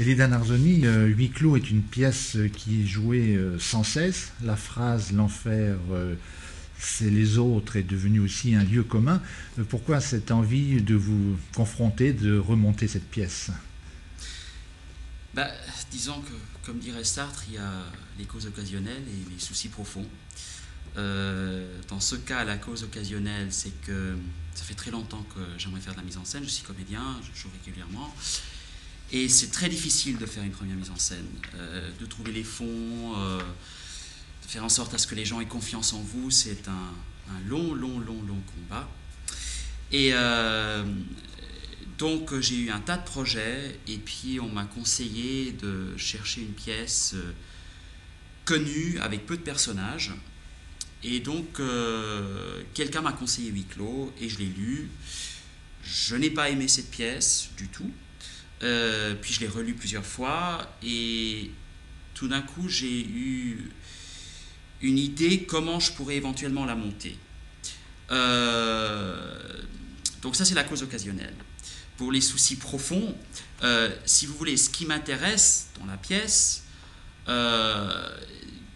Elida Narzoni, Huis clos est une pièce qui est jouée sans cesse. La phrase "l'enfer, c'est les autres" est devenue aussi un lieu commun. Pourquoi cette envie de vous confronter, de remonter cette pièce? Bah, disons que, comme dirait Sartre, il y a les causes occasionnelles et les soucis profonds. Dans ce cas, la cause occasionnelle, c'est que ça fait très longtemps que j'aimerais faire de la mise en scène. Je suis comédien, je joue régulièrement. Et c'est très difficile de faire une première mise en scène, de trouver les fonds, de faire en sorte à ce que les gens aient confiance en vous. C'est un long combat. Et donc j'ai eu un tas de projets et puis on m'a conseillé de chercher une pièce connue avec peu de personnages. Et donc quelqu'un m'a conseillé Huis clos et je l'ai lu. Je n'ai pas aimé cette pièce du tout. Puis je l'ai relue plusieurs fois et tout d'un coup j'ai eu une idée comment je pourrais éventuellement la monter. Donc ça c'est la cause occasionnelle. Pour les soucis profonds, si vous voulez, ce qui m'intéresse dans la pièce,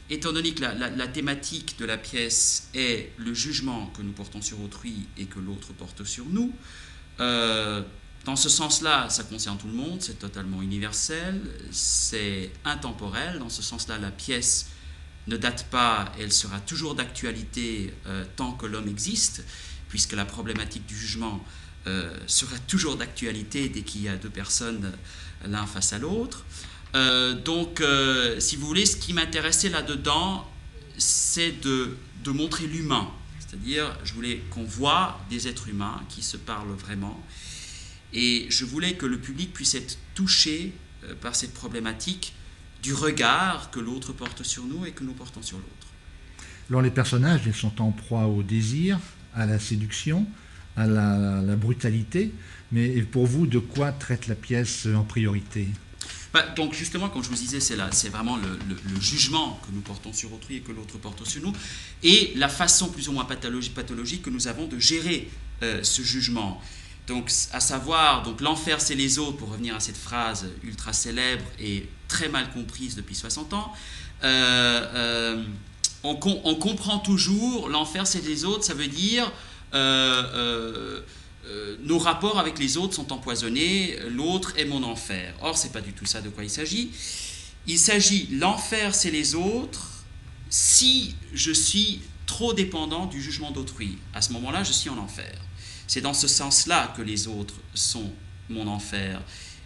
étant donné que la thématique de la pièce est le jugement que nous portons sur autrui et que l'autre porte sur nous, dans ce sens-là, ça concerne tout le monde, c'est totalement universel, c'est intemporel. Dans ce sens-là, la pièce ne date pas, elle sera toujours d'actualité tant que l'homme existe, puisque la problématique du jugement sera toujours d'actualité dès qu'il y a deux personnes l'un face à l'autre. Donc, si vous voulez, ce qui m'intéressait là-dedans, c'est de montrer l'humain. C'est-à-dire, je voulais qu'on voit des êtres humains qui se parlent vraiment. Et je voulais que le public puisse être touché par cette problématique du regard que l'autre porte sur nous et que nous portons sur l'autre. Alors les personnages, ils sont en proie au désir, à la séduction, à la brutalité. Mais pour vous, de quoi traite la pièce en priorité? Donc justement, comme je vous disais, c'est vraiment le jugement que nous portons sur autrui et que l'autre porte sur nous, et la façon plus ou moins pathologique que nous avons de gérer ce jugement. Donc, à savoir, donc, l'enfer c'est les autres, pour revenir à cette phrase ultra célèbre et très mal comprise depuis 60 ans, on comprend toujours l'enfer c'est les autres, ça veut dire nos rapports avec les autres sont empoisonnés, l'autre est mon enfer. Or, c'est pas du tout ça de quoi il s'agit. Il s'agit, l'enfer c'est les autres, si je suis trop dépendant du jugement d'autrui. À ce moment-là, je suis en enfer. C'est dans ce sens-là que les autres sont mon enfer.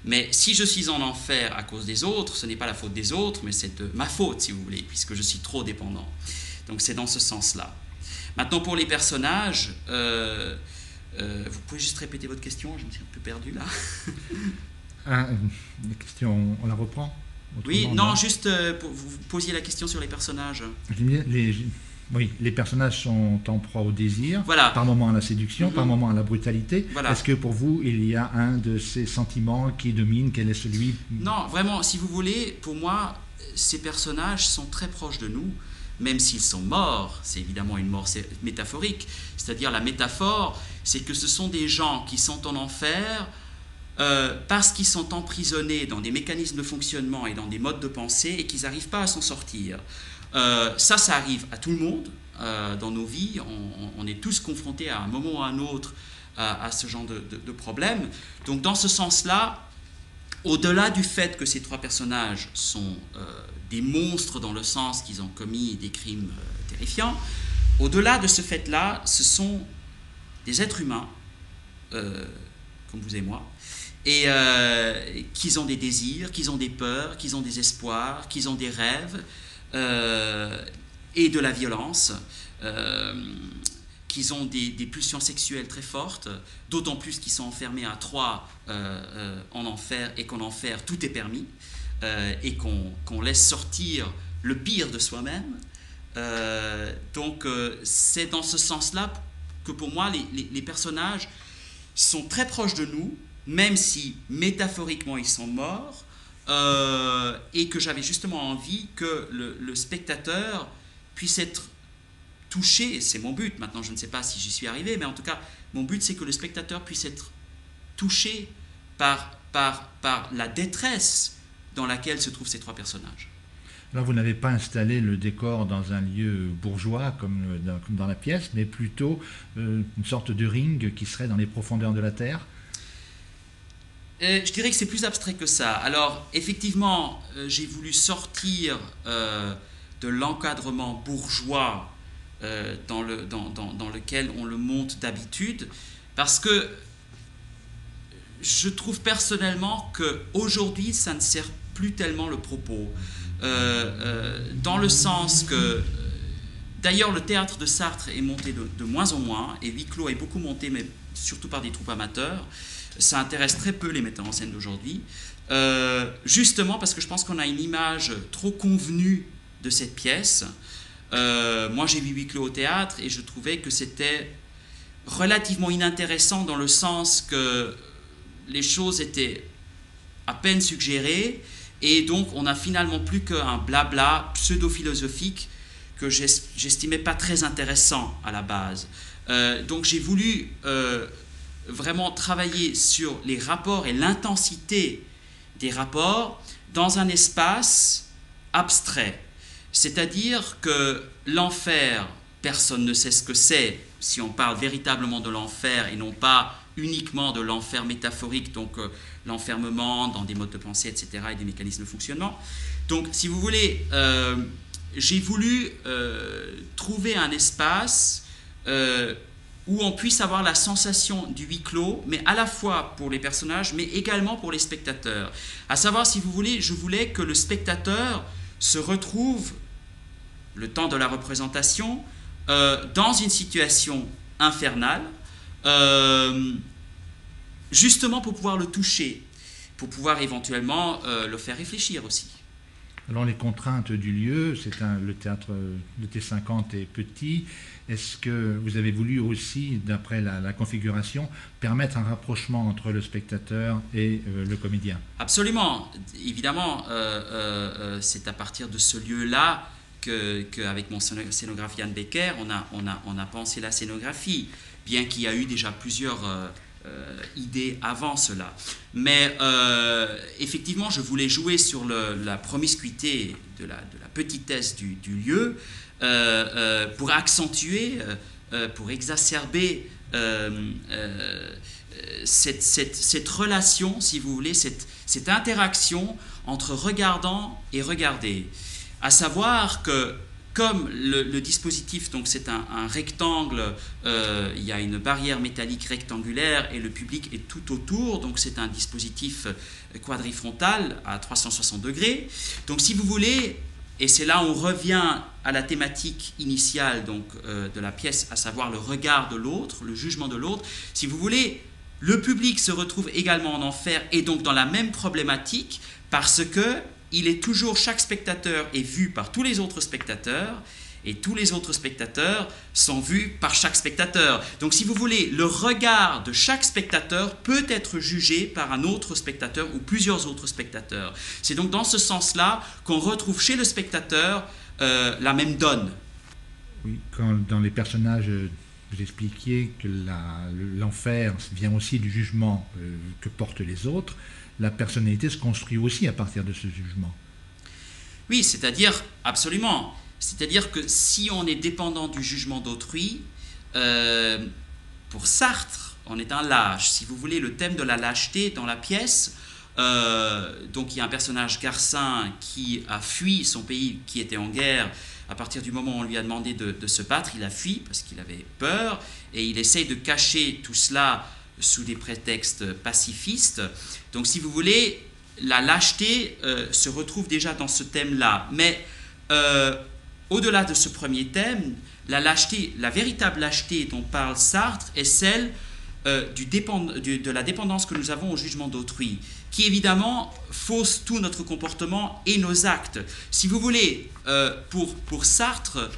Mais si je suis en enfer à cause des autres, ce n'est pas la faute des autres, mais c'est ma faute, si vous voulez, puisque je suis trop dépendant. Donc c'est dans ce sens-là. Maintenant, pour les personnages, vous pouvez juste répéter votre question, je me suis un peu perdu là. La question, on la reprend? Oui, non, juste vous posiez la question sur les personnages. Oui, les personnages sont en proie au désir, voilà. Par moments à la séduction, par moments à la brutalité. Voilà. Est-ce que pour vous, il y a un de ces sentiments qui domine? Quel est celui? Non, vraiment, si vous voulez, pour moi, ces personnages sont très proches de nous, même s'ils sont morts. C'est évidemment une mort métaphorique. C'est-à-dire, la métaphore, c'est que ce sont des gens qui sont en enfer parce qu'ils sont emprisonnés dans des mécanismes de fonctionnement et dans des modes de pensée et qu'ils n'arrivent pas à s'en sortir. Ça arrive à tout le monde dans nos vies. On est tous confrontés à un moment ou à un autre à ce genre de problème. Donc dans ce sens-là, au-delà du fait que ces trois personnages sont des monstres dans le sens qu'ils ont commis des crimes terrifiants, au-delà de ce fait-là, ce sont des êtres humains, comme vous et moi, et qu'ils ont des désirs, qu'ils ont des peurs, qu'ils ont des espoirs, qu'ils ont des rêves, et de la violence, qu'ils ont des pulsions sexuelles très fortes, d'autant plus qu'ils sont enfermés à trois en enfer, et qu'en enfer tout est permis, et qu'on laisse sortir le pire de soi-même. Donc c'est dans ce sens-là que pour moi les personnages sont très proches de nous, même si métaphoriquement ils sont morts. Et que j'avais justement envie que le spectateur puisse être touché, c'est mon but, maintenant je ne sais pas si j'y suis arrivé, mais en tout cas mon but c'est que le spectateur puisse être touché par la détresse dans laquelle se trouvent ces trois personnages. Alors vous n'avez pas installé le décor dans un lieu bourgeois comme dans la pièce, mais plutôt une sorte de ring qui serait dans les profondeurs de la terre? Je dirais que c'est plus abstrait que ça. Alors, effectivement, j'ai voulu sortir de l'encadrement bourgeois dans lequel on le monte d'habitude, parce que je trouve personnellement qu'aujourd'hui, ça ne sert plus tellement le propos. Dans le sens que, d'ailleurs, le théâtre de Sartre est monté de moins en moins, et Huis clos est beaucoup monté, mais surtout par des troupes amateurs. Ça intéresse très peu les metteurs en scène d'aujourd'hui, justement parce que je pense qu'on a une image trop convenue de cette pièce. Moi, j'ai vu Huis clos au théâtre et je trouvais que c'était relativement inintéressant dans le sens que les choses étaient à peine suggérées et donc on n'a finalement plus qu'un blabla pseudo-philosophique que j'estimais pas très intéressant à la base. Donc j'ai voulu vraiment travailler sur les rapports et l'intensité des rapports dans un espace abstrait. C'est-à-dire que l'enfer, personne ne sait ce que c'est, si on parle véritablement de l'enfer et non pas uniquement de l'enfer métaphorique, donc l'enfermement dans des modes de pensée, etc., et des mécanismes de fonctionnement. Donc, si vous voulez, j'ai voulu trouver un espace où on puisse avoir la sensation du huis clos, mais à la fois pour les personnages, mais également pour les spectateurs. À savoir, si vous voulez, je voulais que le spectateur se retrouve, le temps de la représentation, dans une situation infernale, justement pour pouvoir le toucher, pour pouvoir éventuellement le faire réfléchir aussi. Alors les contraintes du lieu, le théâtre de T50 est petit. Est-ce que vous avez voulu aussi, d'après la configuration, permettre un rapprochement entre le spectateur et le comédien? Absolument. Évidemment, c'est à partir de ce lieu-là qu'avec mon scénographe Yann Becker, on a pensé la scénographie, bien qu'il y a eu déjà plusieurs idées avant cela. Mais effectivement, je voulais jouer sur la promiscuité de la petitesse du lieu, pour accentuer, pour exacerber cette relation, si vous voulez, cette interaction entre regardant et regardé. À savoir que, comme le dispositif, donc c'est un rectangle, il y a une barrière métallique rectangulaire et le public est tout autour, donc c'est un dispositif quadrifrontal à 360 degrés. Donc si vous voulez, et c'est là où on revient à la thématique initiale donc, de la pièce, à savoir le regard de l'autre, le jugement de l'autre, si vous voulez, le public se retrouve également en enfer et donc dans la même problématique parce que chaque spectateur est vu par tous les autres spectateurs et tous les autres spectateurs sont vus par chaque spectateur. Donc si vous voulez, le regard de chaque spectateur peut être jugé par un autre spectateur ou plusieurs autres spectateurs. C'est donc dans ce sens-là qu'on retrouve chez le spectateur la même donne. Oui, quand dans les personnages, vous expliquiez que l'enfer vient aussi du jugement que portent les autres, la personnalité se construit aussi à partir de ce jugement. Oui, c'est-à-dire, absolument. C'est-à-dire que si on est dépendant du jugement d'autrui, pour Sartre, on est un lâche. Si vous voulez, le thème de la lâcheté dans la pièce, donc il y a un personnage Garcin qui a fui son pays qui était en guerre. À partir du moment où on lui a demandé de se battre, il a fui parce qu'il avait peur et il essaye de cacher tout cela sous des prétextes pacifistes. Donc si vous voulez, la lâcheté se retrouve déjà dans ce thème-là. Mais au-delà de ce premier thème, la lâcheté, la véritable lâcheté dont parle Sartre est celle de la dépendance que nous avons au jugement d'autrui, qui évidemment fausse tout notre comportement et nos actes. Si vous voulez, pour Sartre,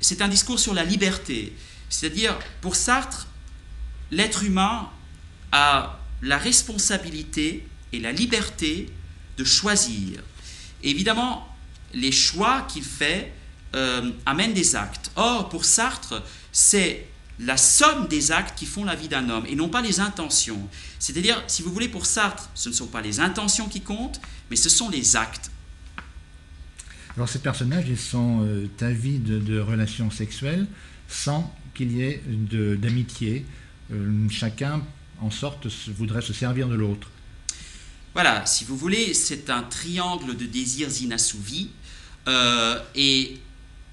c'est un discours sur la liberté. C'est-à-dire, pour Sartre, l'être humain a la responsabilité et la liberté de choisir. Et évidemment, les choix qu'il fait amènent des actes. Or, pour Sartre, c'est la somme des actes qui font la vie d'un homme et non pas les intentions. C'est-à-dire, si vous voulez, pour Sartre, ce ne sont pas les intentions qui comptent, mais ce sont les actes. Alors ces personnages, ils sont avides de relations sexuelles sans qu'il y ait d'amitié. Chacun, en sorte, voudrait se servir de l'autre. Voilà, si vous voulez, c'est un triangle de désirs inassouvis et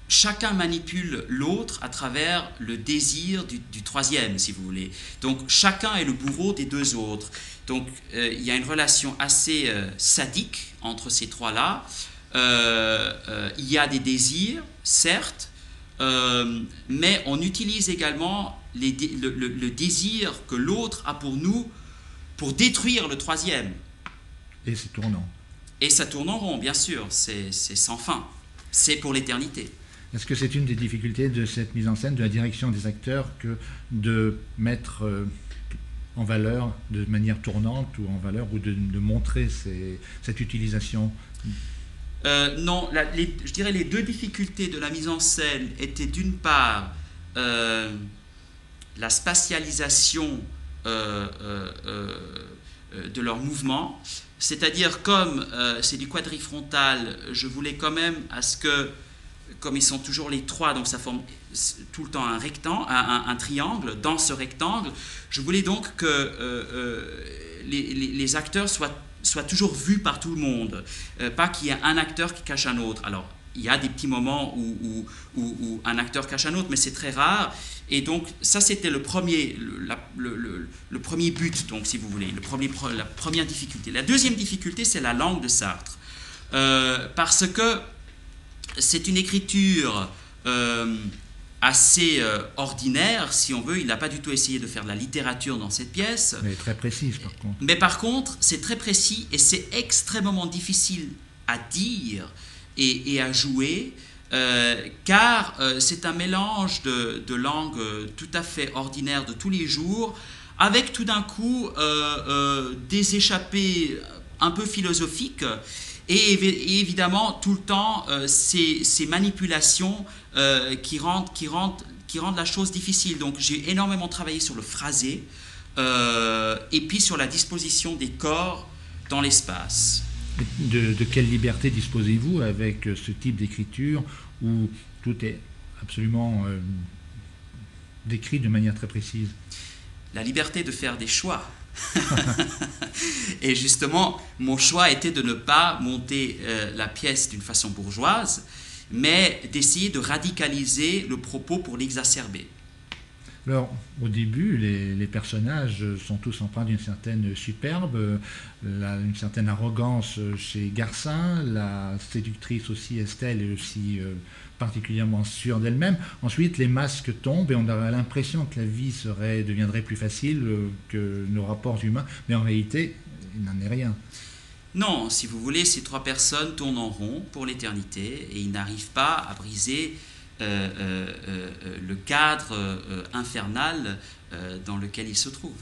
chacun manipule l'autre à travers le désir du troisième, si vous voulez. Donc chacun est le bourreau des deux autres. Donc il y a une relation assez sadique entre ces trois-là. Il y a des désirs, certes, mais on utilise également le désir que l'autre a pour nous pour détruire le troisième. Et c'est tournant. Et ça tourne en rond, bien sûr, c'est sans fin. C'est pour l'éternité. Est-ce que c'est une des difficultés de cette mise en scène, de la direction des acteurs, que de mettre en valeur de manière tournante ou en valeur, ou de montrer cette utilisation? Non, je dirais les deux difficultés de la mise en scène étaient d'une part la spatialisation de leurs mouvements, c'est-à-dire comme c'est du quadrifrontal, je voulais quand même à ce que, comme ils sont toujours les trois, donc ça forme tout le temps un rectangle, un triangle, dans ce rectangle, je voulais donc que les acteurs soient toujours vus par tout le monde, pas qu'il y ait un acteur qui cache un autre. Alors, il y a des petits moments où un acteur cache un autre, mais c'est très rare. Et donc, ça, c'était le premier but, donc, si vous voulez, la première difficulté. La deuxième difficulté, c'est la langue de Sartre. Parce que c'est une écriture assez ordinaire, si on veut. Il n'a pas du tout essayé de faire de la littérature dans cette pièce. Mais très précise, par contre. Mais par contre, c'est très précis et c'est extrêmement difficile à dire et à jouer, car c'est un mélange de langues tout à fait ordinaires de tous les jours, avec tout d'un coup des échappées un peu philosophiques, et évidemment tout le temps ces manipulations qui rendent la chose difficile. Donc j'ai énormément travaillé sur le phrasé et puis sur la disposition des corps dans l'espace. De quelle liberté disposez-vous avec ce type d'écriture où tout est absolument décrit de manière très précise? La liberté de faire des choix. Et justement, mon choix était de ne pas monter la pièce d'une façon bourgeoise, mais d'essayer de radicaliser le propos pour l'exacerber. Alors, au début, les personnages sont tous empreints d'une certaine superbe, une certaine arrogance chez Garcin, la séductrice aussi, Estelle, est aussi particulièrement sûre d'elle-même. Ensuite, les masques tombent et on a l'impression que la vie deviendrait plus facile que nos rapports humains, mais en réalité, il n'en est rien. Non, si vous voulez, ces trois personnes tournent en rond pour l'éternité et ils n'arrivent pas à briser le cadre infernal dans lequel ils se trouvent.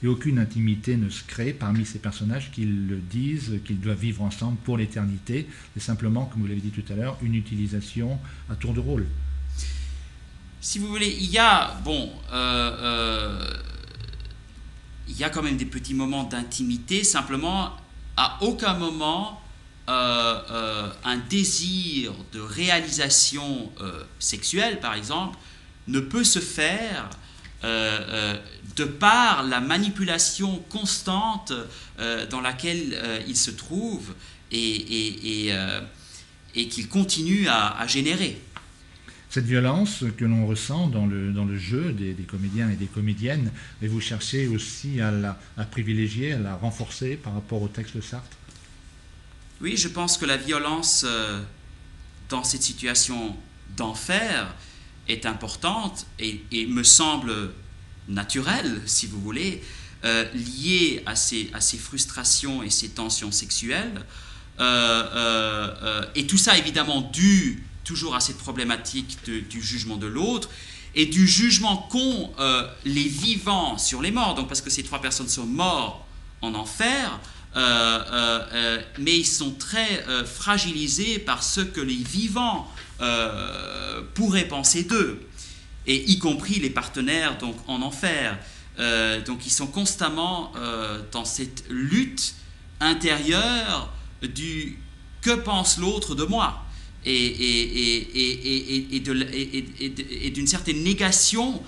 Et aucune intimité ne se crée parmi ces personnages qui le disent, qu'ils doivent vivre ensemble pour l'éternité. C'est simplement, comme vous l'avez dit tout à l'heure, une utilisation à tour de rôle. Si vous voulez, il y a quand même des petits moments d'intimité, simplement à aucun moment un désir de réalisation sexuelle, par exemple, ne peut se faire de par la manipulation constante dans laquelle il se trouve et qu'il continue à générer. Cette violence que l'on ressent dans le jeu des comédiens et des comédiennes, et vous cherchez aussi à privilégier, à la renforcer par rapport au texte de Sartre? Oui, je pense que la violence dans cette situation d'enfer est importante et me semble naturelle, si vous voulez, liée à ces frustrations et ces tensions sexuelles. Et tout ça, évidemment, dû toujours à cette problématique du jugement de l'autre et du jugement qu'ont les vivants sur les morts. Donc, parce que ces trois personnes sont morts en enfer, mais ils sont très fragilisés par ce que les vivants pourraient penser d'eux. et y compris les partenaires donc, en enfer. Donc ils sont constamment dans cette lutte intérieure du que pense l'autre de moi et d'une certaine négation,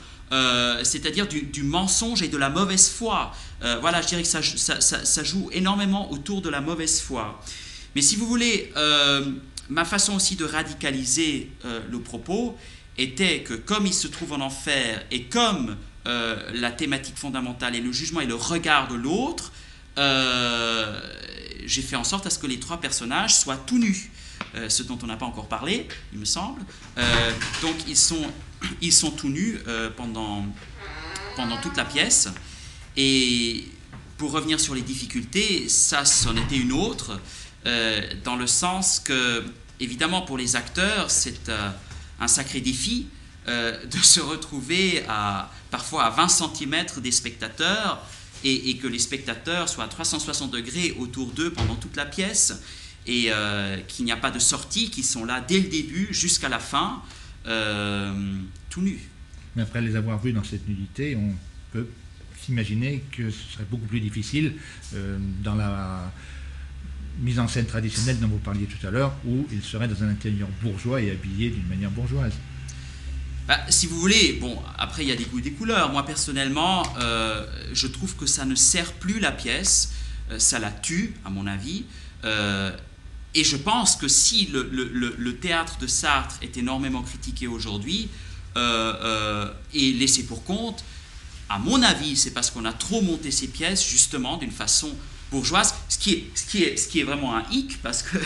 c'est-à-dire du mensonge et de la mauvaise foi. Voilà, je dirais que ça joue énormément autour de la mauvaise foi. Mais si vous voulez, ma façon aussi de radicaliser le propos était que comme il se trouve en enfer et comme la thématique fondamentale est le jugement et le regard de l'autre, j'ai fait en sorte à ce que les trois personnages soient tout nus, ce dont on n'a pas encore parlé, il me semble. Donc ils sont tout nus pendant toute la pièce. Et pour revenir sur les difficultés, ça c'en était une autre, dans le sens que, évidemment, pour les acteurs, c'est un sacré défi de se retrouver parfois à 20 cm des spectateurs et que les spectateurs soient à 360 degrés autour d'eux pendant toute la pièce et qu'il n'y a pas de sortie, qu'ils sont là dès le début jusqu'à la fin, tout nus. Mais après les avoir vus dans cette nudité, on peut s'imaginer que ce serait beaucoup plus difficile dans la mise en scène traditionnelle dont vous parliez tout à l'heure, où ils seraient dans un intérieur bourgeois et habillés d'une manière bourgeoise. Bah, si vous voulez, bon, après il y a des goûts et des couleurs. Moi personnellement, je trouve que ça ne sert plus la pièce, ça la tue à mon avis. Et je pense que si le théâtre de Sartre est énormément critiqué aujourd'hui et laissé pour compte, à mon avis, c'est parce qu'on a trop monté ces pièces justement d'une façon bourgeoise, ce qui est vraiment un hic, parce que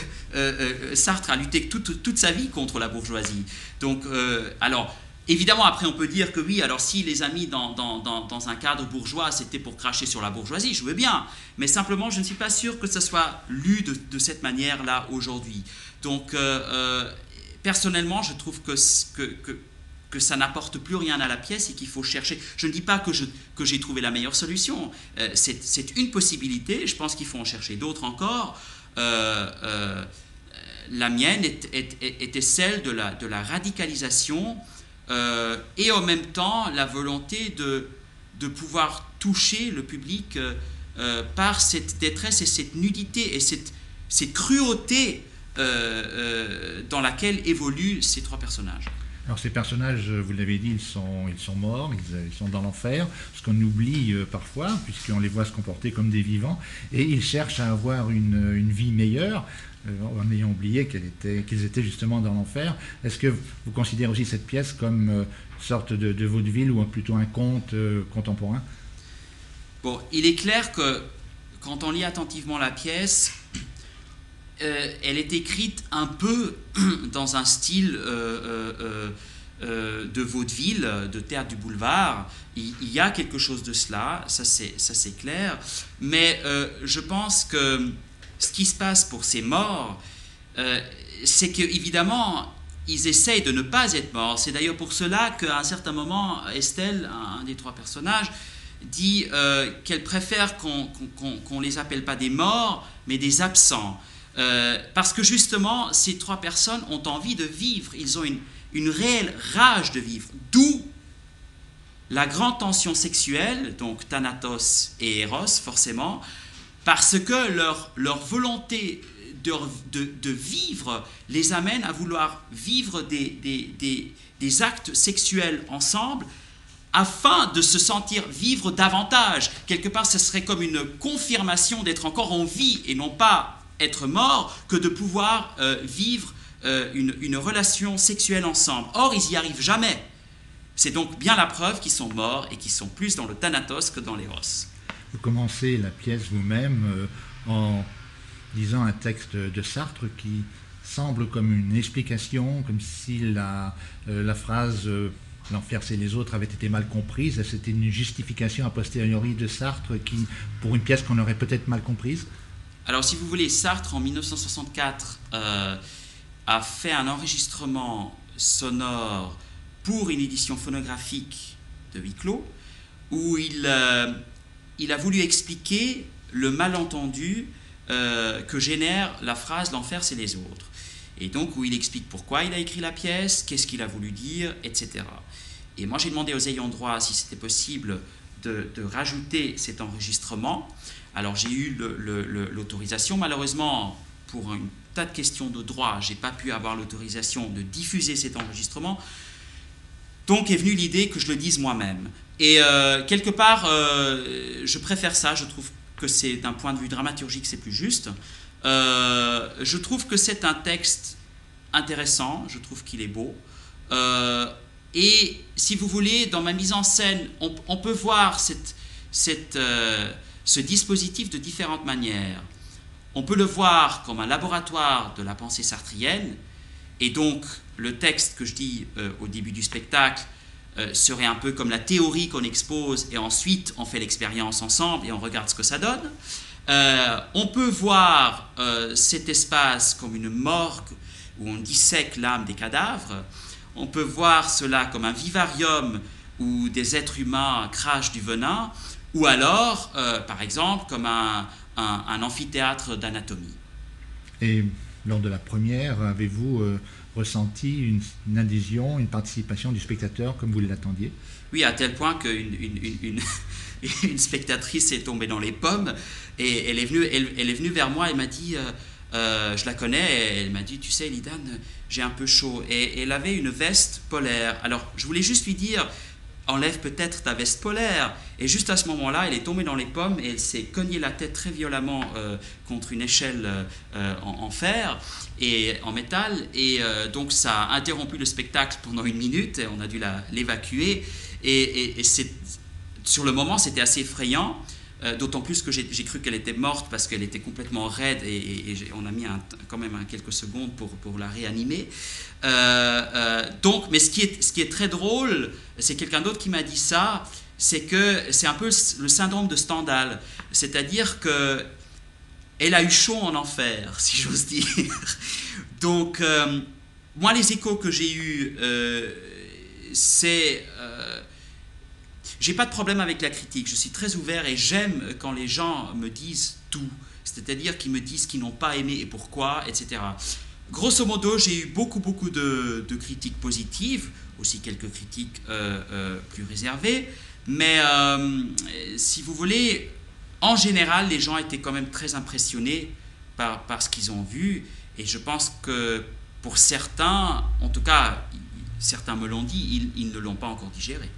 Sartre a lutté toute sa vie contre la bourgeoisie. Donc, alors, évidemment, après, on peut dire que oui, alors si les a mis dans un cadre bourgeois, c'était pour cracher sur la bourgeoisie, je veux bien, mais simplement, je ne suis pas sûr que ça soit lu de cette manière-là aujourd'hui. Donc, personnellement, je trouve que ça n'apporte plus rien à la pièce et qu'il faut chercher. Je ne dis pas que j'ai trouvé la meilleure solution. C'est une possibilité. Je pense qu'il faut en chercher d'autres encore. La mienne était celle de la radicalisation et en même temps la volonté de pouvoir toucher le public par cette détresse et cette nudité et cette cruauté dans laquelle évoluent ces trois personnages. Alors ces personnages, vous l'avez dit, ils sont morts, ils sont dans l'enfer, ce qu'on oublie parfois, puisqu'on les voit se comporter comme des vivants, et ils cherchent à avoir une vie meilleure, en ayant oublié qu'ils étaient justement dans l'enfer. Est-ce que vous considérez aussi cette pièce comme une sorte de vaudeville ou plutôt un conte contemporain ? Bon, il est clair que quand on lit attentivement la pièce, elle est écrite un peu dans un style de vaudeville, de théâtre du boulevard. Il y a quelque chose de cela, ça c'est clair. Mais je pense que ce qui se passe pour ces morts, c'est qu'évidemment, ils essayent de ne pas être morts. C'est d'ailleurs pour cela qu'à un certain moment, Estelle, un des trois personnages, dit qu'elle préfère qu'on les appelle pas des morts, mais des absents. Parce que justement, ces trois personnes ont envie de vivre, ils ont une réelle rage de vivre, d'où la grande tension sexuelle, donc Thanatos et Eros forcément, parce que leur volonté de vivre les amène à vouloir vivre des actes sexuels ensemble afin de se sentir vivre davantage. Quelque part, ce serait comme une confirmation d'être encore en vie et non pas être mort, que de pouvoir vivre une relation sexuelle ensemble. Or, ils n'y arrivent jamais. C'est donc bien la preuve qu'ils sont morts et qu'ils sont plus dans le Thanatos que dans l'Eros. Vous commencez la pièce vous-même en lisant un texte de Sartre qui semble comme une explication, comme si la phrase « l'enfer c'est les autres » avait été mal comprise. C'était une justification a posteriori de Sartre pour une pièce qu'on aurait peut-être mal comprise. Alors, si vous voulez, Sartre, en 1964, a fait un enregistrement sonore pour une édition phonographique de huis clos, où il a voulu expliquer le malentendu que génère la phrase « l'enfer, c'est les autres ». Et donc, où il explique pourquoi il a écrit la pièce, qu'est-ce qu'il a voulu dire, etc. Et moi, j'ai demandé aux ayants droit si c'était possible de rajouter cet enregistrement. Alors, j'ai eu l'autorisation. Malheureusement, pour un tas de questions de droit, je n'ai pas pu avoir l'autorisation de diffuser cet enregistrement. Donc est venue l'idée que je le dise moi-même. Et quelque part, je préfère ça. Je trouve que c'est, d'un point de vue dramaturgique, c'est plus juste. Je trouve que c'est un texte intéressant. Je trouve qu'il est beau. Et si vous voulez, dans ma mise en scène, on peut voir ce dispositif de différentes manières. On peut le voir comme un laboratoire de la pensée sartrienne, et donc le texte que je dis au début du spectacle serait un peu comme la théorie qu'on expose, et ensuite on fait l'expérience ensemble et on regarde ce que ça donne. On peut voir cet espace comme une morgue où on dissèque l'âme des cadavres. On peut voir cela comme un vivarium où des êtres humains crachent du venin, ou alors, par exemple, comme un amphithéâtre d'anatomie. Et lors de la première, avez-vous ressenti une adhésion, une participation du spectateur comme vous l'attendiez? Oui, à tel point qu'une une spectatrice est tombée dans les pommes et elle est venue vers moi et m'a dit, je la connais, et elle m'a dit, tu sais, Lidan, j'ai un peu chaud. Et elle avait une veste polaire. Alors, je voulais juste lui dire, enlève peut-être ta veste polaire. Et juste à ce moment-là, elle est tombée dans les pommes et elle s'est cognée la tête très violemment contre une échelle en fer et en métal. Et donc ça a interrompu le spectacle pendant 1 minute et on a dû l'évacuer. Et sur le moment, c'était assez effrayant. D'autant plus que j'ai cru qu'elle était morte parce qu'elle était complètement raide et on a mis quand même quelques secondes pour la réanimer. Donc, mais ce qui est très drôle, c'est quelqu'un d'autre qui m'a dit ça, c'est que c'est un peu le syndrome de Stendhal, c'est-à-dire que elle a eu chaud en enfer, si j'ose dire. Donc, moi, les échos que j'ai eus, c'est... j'ai pas de problème avec la critique, je suis très ouvert et j'aime quand les gens me disent tout, c'est-à-dire qu'ils me disent qu'ils n'ont pas aimé et pourquoi, etc. Grosso modo, j'ai eu beaucoup de critiques positives, aussi quelques critiques plus réservées, mais si vous voulez, en général, les gens étaient quand même très impressionnés par ce qu'ils ont vu, et je pense que pour certains, en tout cas, certains me l'ont dit, ils ne l'ont pas encore digéré.